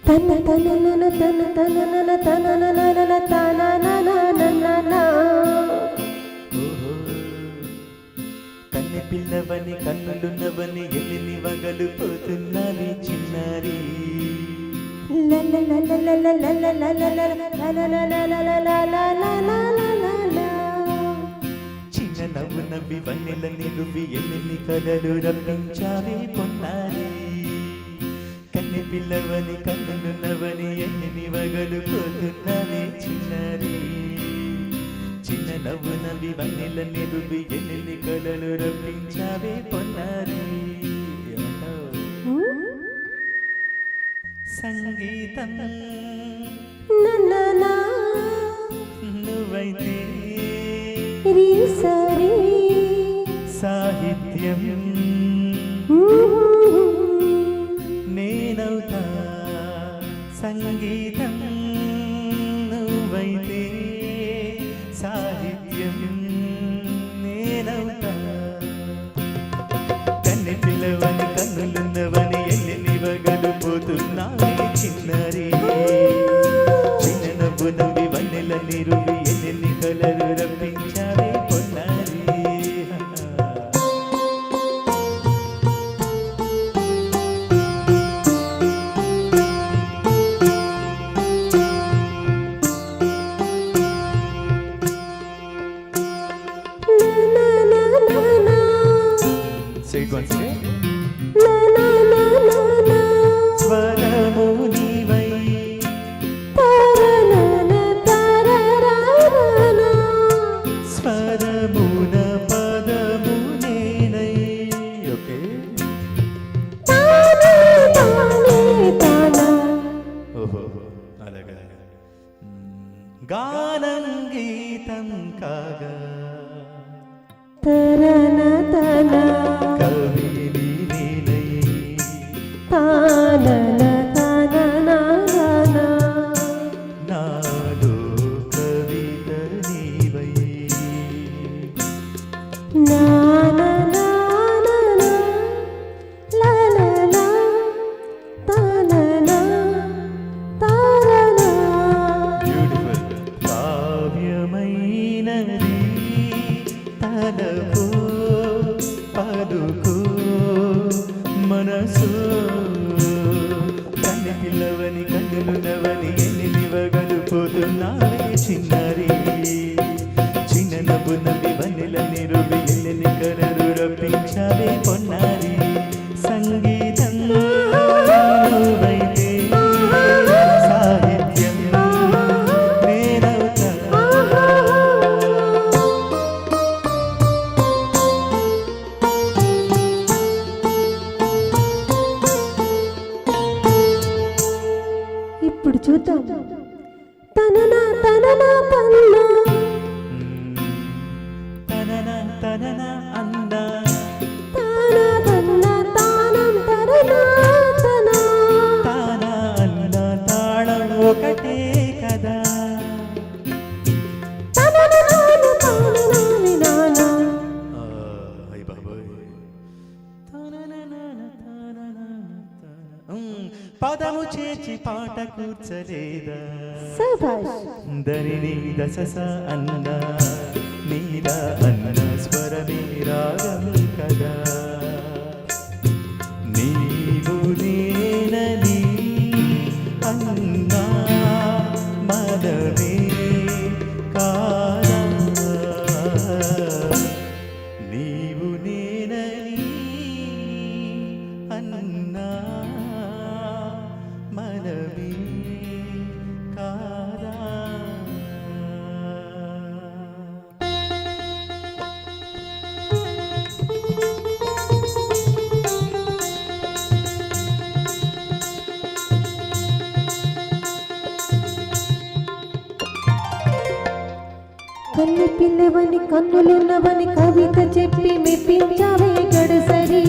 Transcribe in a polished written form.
తన తన తన తన తన తన కన్నె పిల్లవని కన్నులున్నవని ఎల్లిని వగలు పోతున్నావి చిన్నారి చిన్న నవ్వు నవ్వి వన్నెల నిలువి ఎల్లిని కలలు రప్పించావే పొన్నారి కన్నె పిల్లవని కన్నులున్నవని ఎల్లిని వగలు పోతున్నావే చిన్నారి చిన్న నవ్వు నవ్వి వన్నెల నిలువి ఎల్లిని కలలు రప్పించావే పొన్నారి సంగీతం నువ్వైతే సాహిత్యం నేనవుతా సంగీతం నువ్వైతే సాహిత్యం నేనవుతా కన్నె పిల్లవని కన్నులున్నవని ఎల్లిని వగలు పోతున్నావే చిన్నారి చిన్న నవ్వు నవ్వి వన్నెల నిరువి ఎల్లిని కలలు రప్పించావే పొన్నారి స్వరము నీవై స్వరమున పదము నేనై ఓకే ఓహో అలాగా గానం గీతం కాగా కవిని నేనై నాలో కవిత నీవై బ్యూటిఫుల్ కావ్యమైనది తలపు పలుకు మనసు కన్నె పిల్లవని కన్నులున్నవని ఎల్లిని వగలు పోతున్నావే చిన్నారి చిన్న నవ్వు నవ్వి వన్నెల నిరువి ఎల్లిని కలలు రప్పించావే పొన్నారి సంగీతం నువ్వైతే సాహిత్యం నేనవుతా ఇప్పుడు చూద్దాం తననా తననా తన్నా తనన తనన అందా తానా తన్నా తానం తరనా తనా తానా అన్న తాళం ఒకటే కదా తననాను తాననాని నానా అయ్ బాబోయ్ పదము చేర్చి పాట కూర్చలేదా శభాష్ ధరిని దశస అన్న నీరా అన్న స్వరమే రాగం కదా నీవు నేనని అన్నా మదమే కాదా నీవు నేనని అన్నా మనమే కాదా కన్నె పిల్లవని కన్నులున్నవని కవిత చెప్పి మెప్పించావే గడసరి